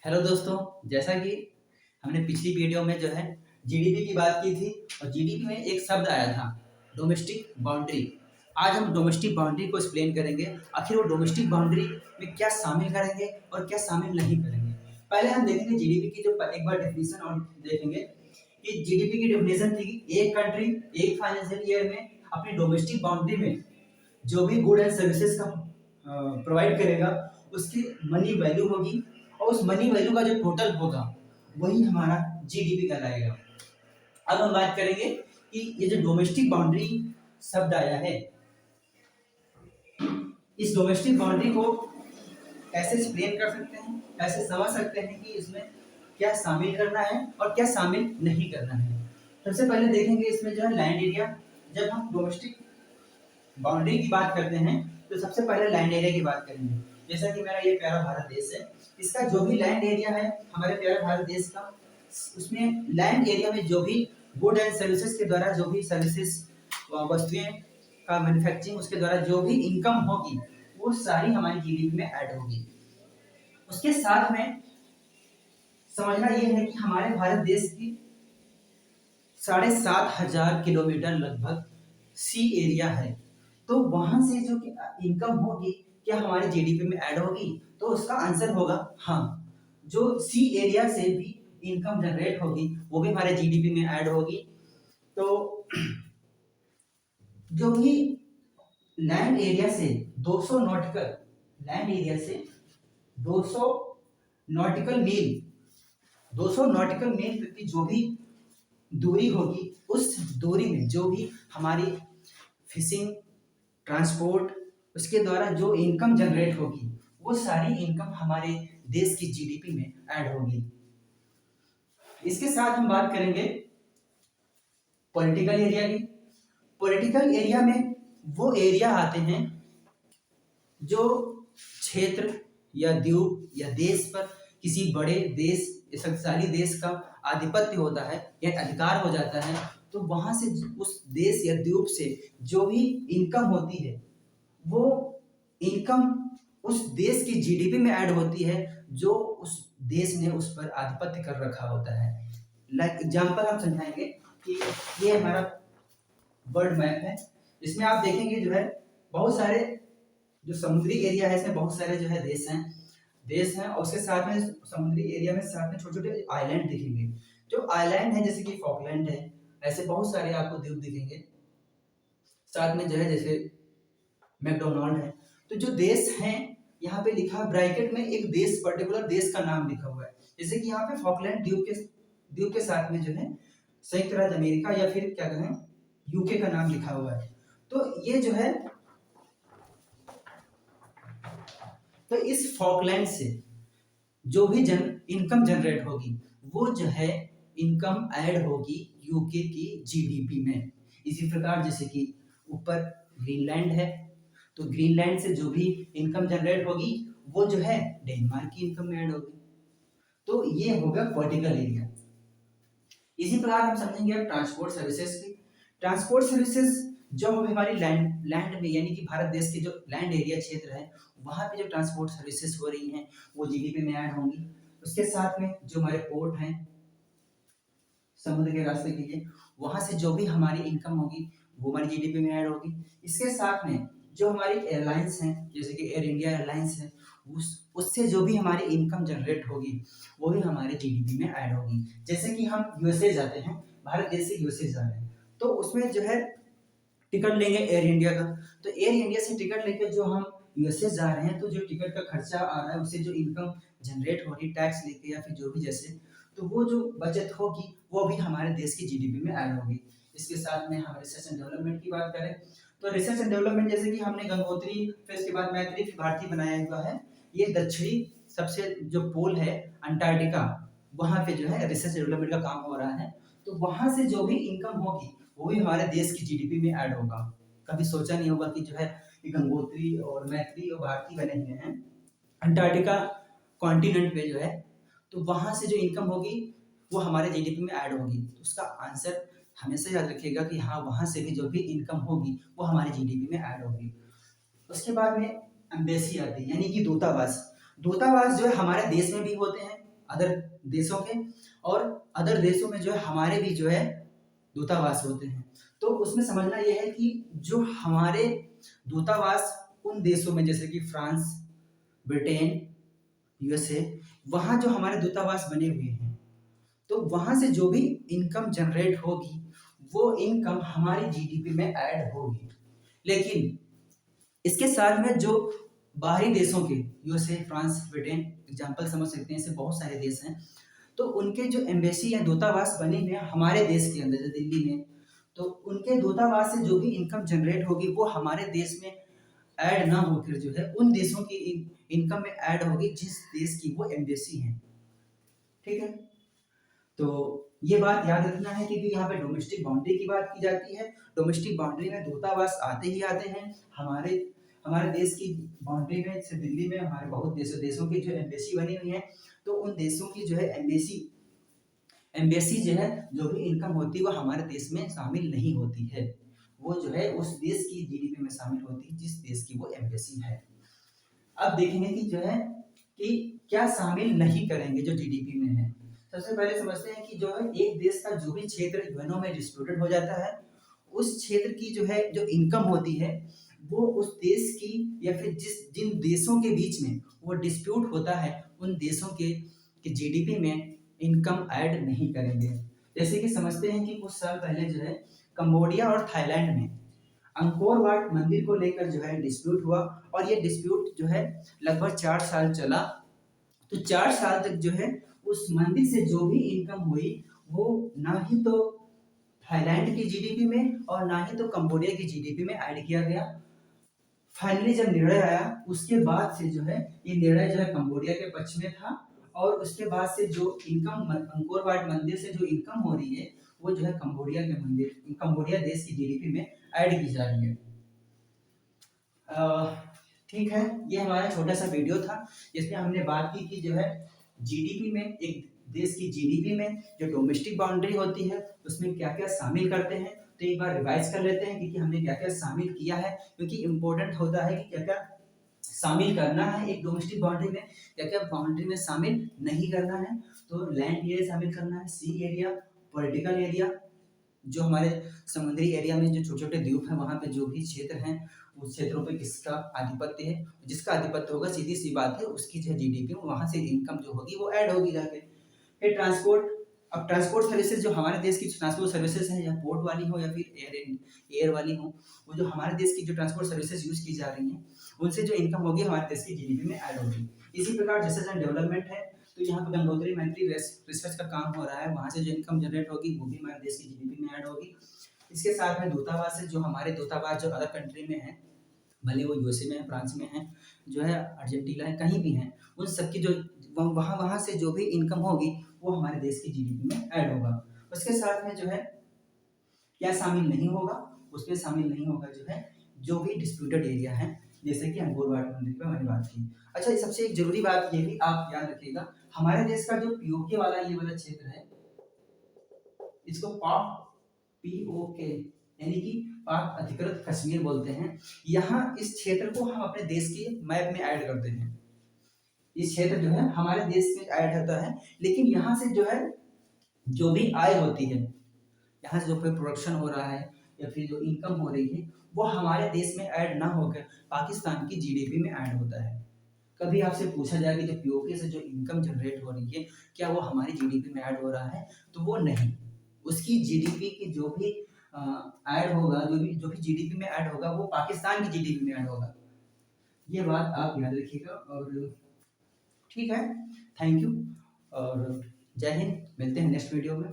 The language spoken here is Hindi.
हेलो दोस्तों, जैसा कि हमने पिछली वीडियो में जो है जीडीपी की बात की थी और जीडीपी में एक शब्द आया था डोमेस्टिक बाउंड्री। आज हम डोमेस्टिक बाउंड्री को एक्सप्लेन करेंगे। आखिर वो डोमेस्टिक बाउंड्री में क्या शामिल करेंगे और क्या शामिल नहीं करेंगे। पहले हम देखेंगे जीडीपी की जो एक बार डेफिनेशन और देखेंगे कि जीडीपी की डेफिनेशन थी कि एक कंट्री एक फाइनेंशियल ईयर में अपनी डोमेस्टिक बाउंड्री में जो भी गुड एंड सर्विसेज का प्रोवाइड करेगा उसकी मनी वैल्यू होगी और उस मनी वैल्यू का जो टोटल होगा वही हमारा जीडीपी कहलाएगा। अब हम बात करेंगे कि ये जो डोमेस्टिक बाउंड्री शब्द आया है, इस डोमेस्टिक बाउंड्री को कैसे एक्सप्लेन कर सकते हैं, कैसे समझ सकते हैं कि इसमें क्या शामिल करना है और क्या शामिल नहीं करना है। सबसे पहले देखेंगे इसमें जो है लैंड एरिया। जब हम डोमेस्टिक बाउंड्री की बात करते हैं तो सबसे पहले लैंड एरिया की बात करेंगे। जैसा कि मेरा ये प्यारा भारत देश है, इसका जो भी लैंड एरिया है हमारे प्यारे भारत देश का, उसमें लैंड एरिया में जो भी गुड एंड सर्विसेज के द्वारा जो भी सर्विसेज वस्तुएं का मैन्युफैक्चरिंग उसके द्वारा जो भी इनकम होगी वो सारी हमारी जीडीपी में ऐड होगी। उसके साथ में समझना यह है कि हमारे भारत देश की 7,500 किलोमीटर लगभग सी एरिया है, तो वहां से जो इनकम होगी क्या हमारे जीडीपी में ऐड होगी? तो उसका आंसर होगा हाँ। जो सी एरिया से भी इनकम जनरेट होगी वो भी हमारे जीडीपी में ऐड होगी। तो जो भी लैंड एरिया से 200 नॉटिकल लैंड एरिया से 200 नॉटिकल मील 200 नॉटिकल मील प्रति जो भी दूरी होगी, उस दूरी में जो भी हमारी फिशिंग ट्रांसपोर्ट उसके द्वारा जो इनकम जनरेट होगी वो सारी इनकम हमारे देश की जीडीपी में ऐड होगी। इसके साथ हम बात करेंगे पॉलिटिकल एरिया की। पॉलिटिकल एरिया में वो एरिया आते हैं जो क्षेत्र या द्वीप या देश पर किसी बड़े देश या शक्तिशाली देश का आधिपत्य होता है या अधिकार हो जाता है, तो वहां से उस देश या द्वीप से जो भी इनकम होती है वो इनकम उस देश की जीडीपी में ऐड होती है जो उस देश ने उस पर आधिपत्य कर रखा होता है। लाइक एग्जांपल हम समझाएंगे कि ये हमारा वर्ल्ड मैप है। इसमें आप देखेंगे जो है बहुत सारे जो समुद्री एरिया है, इसमें बहुत सारे जो है देश हैं और उसके साथ में समुद्री एरिया में साथ में छोटे छोटे आइलैंड दिखेंगे। जो आइलैंड है जैसे कि फॉकलैंड है, ऐसे बहुत सारे आपको द्वीप दिखेंगे। साथ में जो है जैसे मैकडोनाल्ड है। तो जो देश हैं यहाँ पे लिखा है ब्रैकेट में एक देश पर्टिकुलर देश का नाम लिखा हुआ है। जैसे कि यहाँ पे फॉकलैंड द्वीप के साथ में जो है संयुक्त राज्य अमेरिका या फिर क्या कहें यूके का नाम लिखा हुआ है। तो ये जो है तो इस फॉकलैंड से जो भी इनकम जनरेट होगी वो जो है इनकम ऐड होगी यूके की जीडीपी में। इसी प्रकार जैसे कि ऊपर ग्रीनलैंड है, तो ग्रीनलैंड से जो भी इनकम जनरेट होगी वो जो है डेनमार्क की इनकम में ऐड होगी। तो ये होगा पॉलिटिकल एरिया। इसी प्रकार हम समझेंगे अब ट्रांसपोर्ट सर्विसेज की। ट्रांसपोर्ट सर्विसेज जो हमारी लैंड में यानी कि भारत देश के जो लैंड एरिया क्षेत्र है वहां पे जो ट्रांसपोर्ट सर्विसेज हो रही हैं वो जीडीपी में ऐड होंगी। उसके साथ में जो हमारे पोर्ट हैं समुद्र के रास्ते के लिए, वहां से जो भी हमारी इनकम होगी वो हमारी जीडीपी में ऐड होगी। इसके साथ में जो हमारी एयरलाइंस हैं जैसे कि एयर इंडिया एयरलाइंस है, उससे जो भी हमारी इनकम जनरेट होगी वो भी हमारे जीडीपी में ऐड होगी। जैसे कि हम यूएसए जाते हैं, भारत देश से यूएसए जा रहे हैं, तो उसमें जो है टिकट लेंगे एयर इंडिया का, तो एयर इंडिया से टिकट लेके जो हम यूएसए जा रहे हैं तो जो टिकट का खर्चा आ रहा है उससे जो इनकम जनरेट हो रही टैक्स लेके या फिर जो भी जैसे, तो वो जो बचत होगी वो भी हमारे देश की जीडीपी में ऐड होगी। इसके साथ में हम रिसर्च एंड डेवलपमेंट की बात करें तो रिसर्च एंड डेवलपमेंट जैसे कि हमने गंगोत्री फिर इसके बाद मैत्री फिर भारती बनाया हुआ है। ये दक्षिणी सबसे जो पोल है अंटार्कटिका, वहां पे जो है रिसर्च डेवलपमेंट का काम हो रहा है। तो वहां से जो भी इनकम होगी वो भी हमारे देश की जीडीपी में ऐड होगा। कभी सोचा नहीं होगा कि जो है ये गंगोत्री और मैत्री और भारती बने हुए हैं अंटार्कटिका कॉन्टिनेंट पे जो है, तो वहां से जो इनकम होगी वो हमारे जीडीपी में ऐड होगी। तो उसका आंसर हमेशा याद रखिएगा कि हाँ वहां से भी जो भी इनकम होगी वो हमारे जीडीपी में ऐड होगी। उसके बाद में एम्बेसी आती है यानी कि दूतावास। दूतावास जो है हमारे देश में भी होते हैं अदर देशों के, और अदर देशों में जो है हमारे भी जो है दूतावास होते हैं। तो उसमें समझना यह है कि जो हमारे दूतावास उन देशों में जैसे कि फ्रांस, ब्रिटेन, यूएसए, वहाँ जो हमारे दूतावास बने हुए हैं, तो वहाँ से जो भी इनकम जनरेट होगी वो इनकम हमारी जीडीपी में ऐड होगी। लेकिन इसके साथ में जो बाहरी देशों के, यूएसए, फ्रांस, ब्रिटेन एग्जाम्पल समझ सकते हैं, ऐसे बहुत सारे देश हैं, तो उनके जो एम्बेसी या दूतावास बने हुए हैं हमारे देश के अंदर, जैसे दिल्ली में, तो उनके दूतावास से जो भी इनकम जनरेट होगी वो हमारे देश में ऐड ना होकर जो है उन देशों की इनकम में ऐड होगी जिस देश की वो एम्बेसी है। ठीक है, तो ये बात याद रखना है क्योंकि यहाँ पे डोमेस्टिक बाउंड्री की बात की जाती है। डोमेस्टिक बाउंड्री में दूतावास आते ही आते हैं। हमारे हमारे देश की बाउंड्री में, जैसे दिल्ली में हमारे बहुत देशों की जो एम्बेसी बनी हुई है, तो उन देशों की जो है एम्बेसी एम्बेसी जो है जो भी इनकम होती है वो हमारे देश में शामिल नहीं होती है, वो जो है उस देश की जीडीपी में शामिल होती है जिस देश की वो एम्बेसी है। अब देखेंगे कि जो है कि क्या शामिल नहीं करेंगे जो जीडीपी में है। सबसे पहले समझते हैं कि जो है एक देश का जो भी क्षेत्र यूएनओ में डिस्ट्रीब्यूटेड हो जाता है, उस क्षेत्र की जो है जो इनकम होती है वो उस देश की या फिर जिन देशों के बीच में वो डिस्प्यूट होता है उन देशों के जीडीपी में इनकम ऐड नहीं करेंगे। जैसे कि समझते हैं कि कुछ साल पहले जो है कंबोडिया और थाईलैंड में अंकोर वाट मंदिर को लेकर जो है डिस्प्यूट हुआ, और ये डिस्प्यूट जो है लगभग 4 साल चला। तो 4 साल तक जो है उस मंदिर से जो भी इनकम हुई वो ना ही तो थाईलैंड की जीडीपी में और ना ही तो कंबोडिया की जीडीपी में ऐड किया गया। फाइनली जब निर्णय आया उसके बाद से जो है ये निर्णय जो है कंबोडिया के पक्ष में था, और उसके बाद से जो इनकम अंकोर वाट मंदिर से जो इनकम हो रही है वो जो है कंबोडिया देश की जीडीपी में ऐड की जा रही है। ठीक है, ये हमारा छोटा सा वीडियो था जिसमें हमने बात की कि जो है जीडीपी में, एक देश की जीडीपी में जो डोमेस्टिक बाउंड्री होती है उसमें क्या क्या शामिल करते हैं। तो एक बार रिवाइज कर लेते हैं कि हमने क्या क्या शामिल किया है, क्योंकि इम्पोर्टेंट होता है कि क्या क्या शामिल करना है एक डोमेस्टिक बाउंड्री में, क्या क्या बाउंड्री में शामिल नहीं करना है। तो लैंड एरिया शामिल करना है, सी एरिया, पॉलिटिकल एरिया, जो हमारे समुद्री एरिया में जो छोटे छोटे द्वीप हैं वहाँ पे जो भी क्षेत्र हैं उस क्षेत्रों पे किसका आधिपत्य है, जिसका आधिपत्य होगा सीधी सी बात है उसकी जो जीडीपी वहाँ से इनकम जो होगी वो ऐड होगी जाके। फिर ट्रांसपोर्ट, अब ट्रांसपोर्ट सर्विसेज जो हमारे देश की ट्रांसपोर्ट सर्विसेज हैं, या पोर्ट वाली हो या फिर एयर वाली हो, वो जो हमारे देश की जो ट्रांसपोर्ट सर्विसेज यूज की जा रही हैं उनसे जो इनकम होगी हमारे देश की जीडीपी में ऐड होगी। इसी प्रकार जैसे डेवलपमेंट है, तो यहाँ पर गंगोत्री मैत्री रिसर्च का काम हो रहा है, वहाँ से जो इनकम जनरेट होगी वो भी हमारे देश की जीडीपी में ऐड होगी। इसके साथ में दूतावास है, जो हमारे दूतावास जो अदर कंट्री में है, भले वो यूएसए में है, फ्रांस में है, जो है अर्जेंटीना है, कहीं भी है, उन सबकी जो वहाँ वहाँ से जो भी इनकम होगी वो हमारे देश की जीडीपी में ऐड होगा। उसके साथ में जो है क्या शामिल नहीं होगा, उसमें शामिल नहीं होगा जो है जो भी डिस्प्यूटेड एरिया है, जैसे कि अंकोर वाट मंदिर पे मैंने बात की। अच्छा, ये सबसे एक जरूरी बात ये भी आप याद रखिएगा, हमारे देश का जो पीओके वाला ये वाला क्षेत्र है, इसको पाक, पीओके यानी कि पाक अधिकृत कश्मीर बोलते हैं। यहाँ इस क्षेत्र को हम अपने देश के मैप में ऐड करते हैं। इस क्षेत्र जो है हमारे देश में ऐड होता है, लेकिन यहाँ से जो है जो भी आय होती है, यहाँ से जो कोई प्रोडक्शन हो रहा है या फिर जो इनकम हो रही है वो हमारे देश में ऐड ना होकर पाकिस्तान की जीडीपी में ऐड होता है। कभी आपसे पूछा जाए कि जो पीओके से जो इनकम जनरेट हो रही है क्या वो हमारी जीडीपी में ऐड हो रहा है, तो वो नहीं, उसकी जीडीपी की जो भी ऐड होगा, जो भी जीडीपी में ऐड होगा वो पाकिस्तान की जीडीपी में ऐड होगा। ये बात आप याद रखिएगा। और ठीक है, थैंक यू और जय हिंद, मिलते हैं नेक्स्ट वीडियो में।